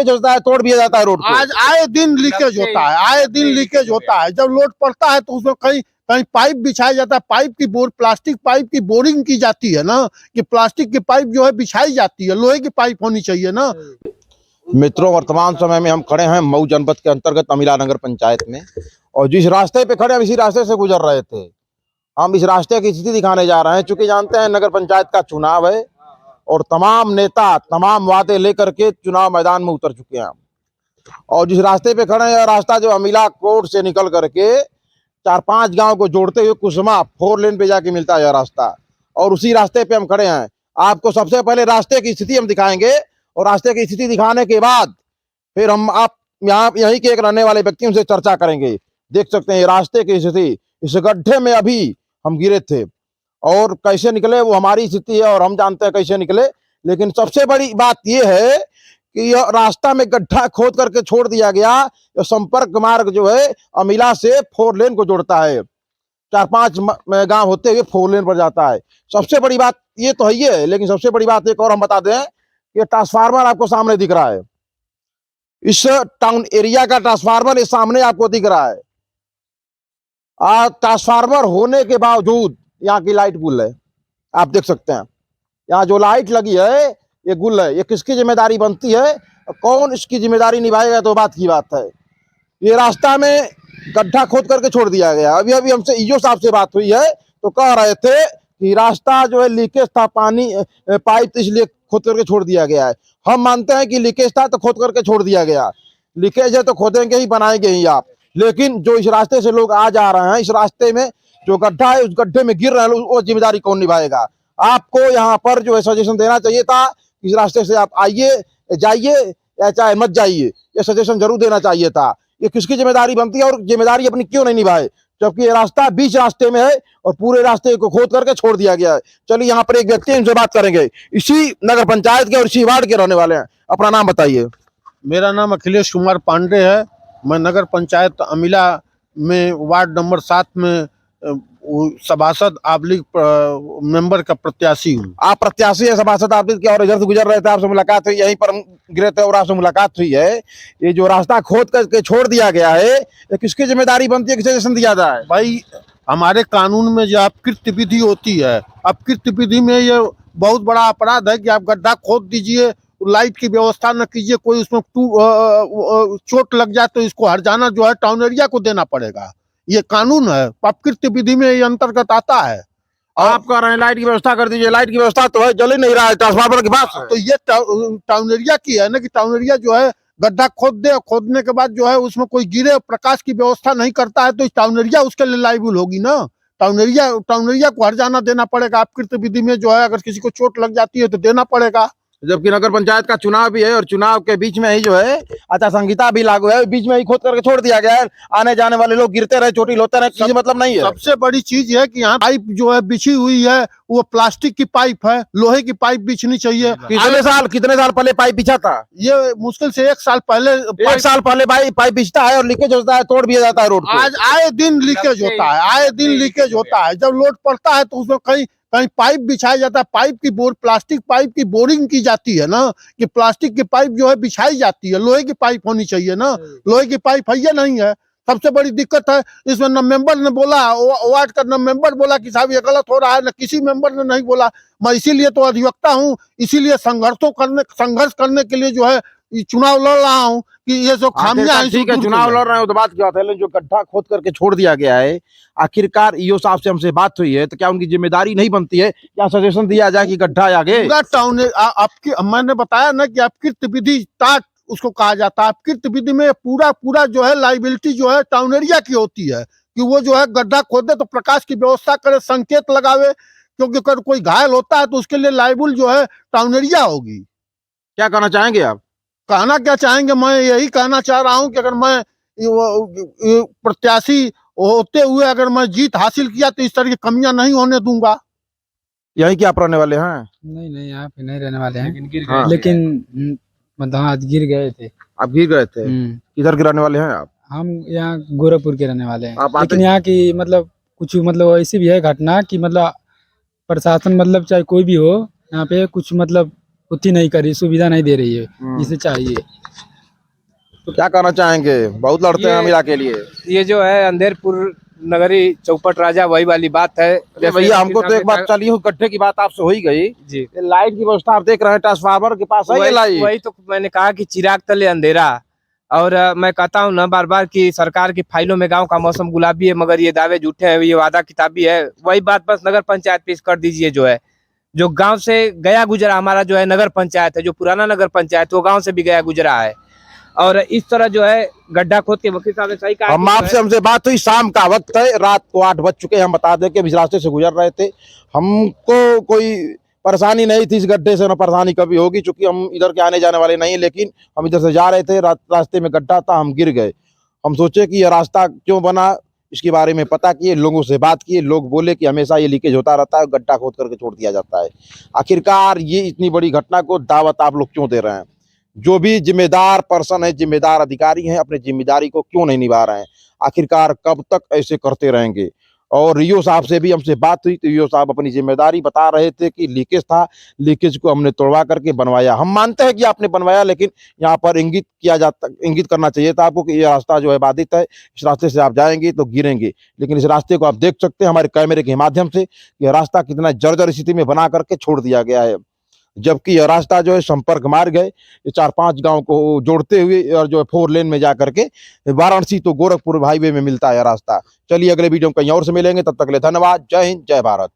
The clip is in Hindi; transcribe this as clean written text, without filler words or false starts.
होता है, तोड़ दिया जाता है रोड को। आज आए दिन लीकेज होता है, आए दिन लीकेज होता है। जब लोड पड़ता है तो उसमें कहीं कहीं पाइप बिछाया जाता है, पाइप की प्लास्टिक पाइप की बोरिंग की जाती है ना, कि प्लास्टिक की पाइप जो है बिछाई जाती है, लोहे की पाइप होनी चाहिए ना। मित्रों, वर्तमान समय में हम खड़े हैं मऊ जनपद के अंतर्गत अमिला नगर पंचायत में, और जिस रास्ते पे खड़े हम इसी रास्ते से गुजर रहे थे। हम इस रास्ते की स्थिति दिखाने जा रहे हैं, चूंकि जानते हैं नगर पंचायत का चुनाव है और तमाम नेता तमाम वादे लेकर के चुनाव मैदान में उतर चुके हैं। और जिस रास्ते पे खड़े हैं, रास्ता जो अमिला कोर्ट से निकल करके 4-5 गांव को जोड़ते हुए कुसुमा 4 लेन पे जाके मिलता है यह रास्ता, और उसी रास्ते पे हम खड़े हैं। आपको सबसे पहले रास्ते की स्थिति हम दिखाएंगे, और रास्ते की स्थिति दिखाने के बाद फिर हम आप यहीं के एक रहने वाले व्यक्तियों से चर्चा करेंगे। देख सकते हैं रास्ते की स्थिति, इस गड्ढे में अभी हम गिरे थे और कैसे निकले वो हमारी स्थिति है और हम जानते हैं कैसे निकले। लेकिन सबसे बड़ी बात यह है कि यह रास्ता में गड्ढा खोद करके छोड़ दिया गया। यह संपर्क मार्ग जो है अमिला से 4 लेन को जोड़ता है, 4-5 गांव होते हुए 4 लेन पर जाता है। सबसे बड़ी बात ये तो है ही है, लेकिन सबसे बड़ी बात एक और हम बता दें कि ट्रांसफार्मर आपको सामने दिख रहा है। इस टाउन एरिया का ट्रांसफार्मर इस सामने आपको दिख रहा है। ट्रांसफार्मर होने के बावजूद यहाँ की लाइट गुल है, आप देख सकते हैं। यहाँ जो लाइट लगी है ये गुल है। ये किसकी जिम्मेदारी बनती है, कौन इसकी जिम्मेदारी निभाएगा, तो बात की बात है। ये रास्ता में गड्ढा खोद करके छोड़ दिया गया। अभी अभी हमसे ईओ साहब से बात हुई है तो कह रहे थे कि रास्ता जो है लीकेज था, पानी पाइप, इसलिए खोद करके छोड़ दिया गया है। हम मानते हैं कि लीकेज था तो खोद करके छोड़ दिया गया। लीकेज है तो खोदेंगे ही, बनाएंगे ही आप। लेकिन जो इस रास्ते से लोग आ जा रहे हैं, इस रास्ते में जो गड्ढा है उस गड्ढे में गिर रहे हैं, वो जिम्मेदारी कौन निभाएगा। आपको यहाँ पर जो है सजेशन देना चाहिए था, इस रास्ते से आप आइए, जाइए या चाहे मत जाइए, ये सजेशन जरूर देना चाहिए था। ये किसकी जिम्मेदारी बनती है और जिम्मेदारी अपनी क्यों नहीं निभाए, जबकि ये रास्ता बीच रास्ते में है और पूरे रास्ते को खोद करके छोड़ दिया गया है। चलिए यहाँ पर एक व्यक्ति इनसे बात करेंगे, इसी नगर पंचायत के और इसी वार्ड के रहने वाले हैं। अपना नाम बताइए। मेरा नाम अखिलेश कुमार पांडे है। मैं नगर पंचायत अमिला में वार्ड नंबर 7 में सभासद आबलिग मेंबर का प्रत्याशी हूँ। आप प्रत्याशी है, सभासद आबलिग के, और इधर से गुजर रहे थे, आपसे मुलाकात हुई, यहीं पर हम गिरे थे और आपसे मुलाकात हुई है। ये जो रास्ता खोद करके छोड़ दिया गया है, ये किसकी जिम्मेदारी बनती है, किसे सजेशन दिया जाए। भाई, हमारे कानून में जो अपकृत्य विधि होती है, अपकृत्य विधि में ये बहुत बड़ा अपराध है कि आप गड्ढा खोद दीजिए, लाइट की व्यवस्था न कीजिए, कोई उसमें चोट लग जाए तो इसको हर्जाना जो है टाउन एरिया को देना पड़ेगा। ये कानून है, अपकृत्य विधि में ये अंतर्गत आता है। आप कह रहे हैं लाइट की व्यवस्था कर दीजिए, लाइट की व्यवस्था तो है, जल ही नहीं रहा है, ट्रांसफार्मर के पास। तो ये टाउन एरिया की है ना, कि टाउन एरिया जो है गड्ढा खोद दे, खोदने के बाद जो है उसमें कोई गिरे, प्रकाश की व्यवस्था नहीं करता है, तो टाउन एरिया उसके लिए लायबल होगी ना। टाउन एरिया को हर्जाना देना पड़ेगा। अपकृत्य विधि में जो है अगर किसी को चोट लग जाती है तो देना पड़ेगा। जबकि नगर पंचायत का चुनाव भी है और चुनाव के बीच में ही जो है आचार संहिता भी लागू है, बीच में ही खोद करके छोड़ दिया गया है। आने जाने वाले लोग गिरते रहे, चोटिल होते रहे, किसी मतलब नहीं है। सबसे बड़ी चीज है कि यहाँ पाइप जो है बिछी हुई है वो प्लास्टिक की पाइप है, लोहे की पाइप बिछनी चाहिए। कितने साल पहले पाइप बिछा था? ये मुश्किल से 1 साल पहले, 1 साल पहले पाइप बिछता है और लीकेज होता है, तोड़ दिया जाता है रोड को। आज आए दिन लीकेज होता है, आए दिन लीकेज होता है। जब लोड पड़ता है तो उसमें कहीं कहीं पाइप बिछाया जाता है, पाइप की प्लास्टिक पाइप की बोरिंग की जाती है ना, कि प्लास्टिक की पाइप जो है बिछाई जाती है, लोहे की पाइप होनी चाहिए ना। लोहे की पाइप है या नहीं है, सबसे बड़ी दिक्कत है। इसमें न मेंबर ने बोला, वार्ड का न मेंबर बोला कि साहब ये गलत हो रहा है, न किसी मेंबर ने नहीं बोला। मैं इसीलिए तो अधिवक्ता हूँ, इसीलिए संघर्ष करने के लिए जो है चुनाव लड़ रहा हूँ कि ये जो खामियां हैं। ठीक है, चुनाव लड़ रहे हो तो बात की बात है, लेकिन जो गड्ढा खोद करके छोड़ दिया गया है, आखिरकार ईओ साहब से हमसे बात हुई है, तो क्या उनकी जिम्मेदारी नहीं बनती है, क्या सजेशन दिया जाए कि गड्ढा आगे टाउन आपकी, मैंने बताया ना कि अपकृत्य विधि उसको कहा जाता है। अपकृत्य विधि में पूरा जो है लाइबिलिटी जो है टाउन एरिया की होती है, कि वो जो है गड्ढा खोदे तो प्रकाश की व्यवस्था करे, संकेत लगावे, क्योंकि अगर कोई घायल होता है तो उसके लिए लाइबल जो है टाउन एरिया होगी। क्या कहना चाहेंगे आप? कहना क्या चाहेंगे, मैं यही कहना चाह रहा हूं कि अगर मैं प्रत्याशी होते हुए अगर मैं जीत हासिल किया तो इस तरह की कमियां नहीं होने दूंगा। यही क्या आप रहने वाले हैं? नहीं, यहाँ पे नहीं रहने वाले हैं, लेकिन मतलब आज गिर गए थे। आप गिर गए थे? किधर के रहने वाले हैं आप? हम यहाँ गोरखपुर के रहने वाले हैं, लेकिन यहाँ की मतलब कुछ मतलब ऐसी भी है घटना कि मतलब प्रशासन मतलब चाहे कोई भी हो, यहाँ पे कुछ मतलब उतनी नहीं करी, सुविधा नहीं दे रही है जिसे चाहिए। क्या कहना चाहेंगे? बहुत लड़ते हैं अमीरा के लिए। ये जो है अंधेरपुर नगरी चौपट राजा वही वाली बात है। अरे भैया हमको तो एक बात चली हो, गड्ढे की बात आपसे हो ही गई जी, ये लाइट की व्यवस्था आप देख रहे हैं ट्रांसफार्मर के पास है ये लाइट। वही तो मैंने कहा कि चिराग तले अंधेरा। और मैं कहता हूँ ना बार बार कि सरकार की फाइलों में गांव का मौसम गुलाबी है, मगर ये दावे झूठे हैं, ये वादा किताबी है। वही बात बस नगर पंचायत पेश कर दीजिए। जो गांव से गया गुजरा हमारा जो है नगर पंचायत है, जो पुराना नगर पंचायत वो गांव से भी गया गुजरा है। और इस तरह जो है गड्ढा खोद के वकील साहब ने सही कहा। हम आपसे हमसे बात हुई, शाम का वक्त है, रात को 8 बज चुके हैं। हम बता दें कि इस रास्ते से गुजर रहे थे, हमको कोई परेशानी नहीं थी इस गड्ढे से, ना परेशानी कभी होगी क्योंकि हम इधर के आने जाने वाले नहीं। लेकिन हम इधर से जा रहे थे, रास्ते में गड्ढा था, हम गिर गए। हम सोचे कि यह रास्ता क्यों बना, इसके बारे में पता किए, लोगों से बात किए। लोग बोले कि हमेशा ये लीकेज होता रहता है, गड्ढा खोद करके छोड़ दिया जाता है। आखिरकार ये इतनी बड़ी घटना को दावत आप लोग क्यों दे रहे हैं? जो भी जिम्मेदार पर्सन है, जिम्मेदार अधिकारी हैं, अपनी जिम्मेदारी को क्यों नहीं निभा रहे हैं? आखिरकार कब तक ऐसे करते रहेंगे? और ईओ साहब से भी हमसे बात हुई तो ईओ साहब अपनी जिम्मेदारी बता रहे थे कि लीकेज था, लीकेज को हमने तोड़वा करके बनवाया। हम मानते हैं कि आपने बनवाया, लेकिन यहाँ पर इंगित करना चाहिए था आपको कि ये रास्ता जो है बाधित है, इस रास्ते से आप जाएंगे तो गिरेंगे। लेकिन इस रास्ते को आप देख सकते हैं हमारे कैमरे के माध्यम से, यह रास्ता कितना जर्जर स्थिति में बना करके छोड़ दिया गया है। जबकि यह रास्ता जो है संपर्क मार्ग है, ये 4-5 गांव को जोड़ते हुए और जो है 4 लेन में जा करके वाराणसी तो गोरखपुर हाईवे में मिलता है रास्ता। चलिए अगले वीडियो में कहीं और से मिलेंगे, तब तक के लिए धन्यवाद। जय हिंद, जय भारत।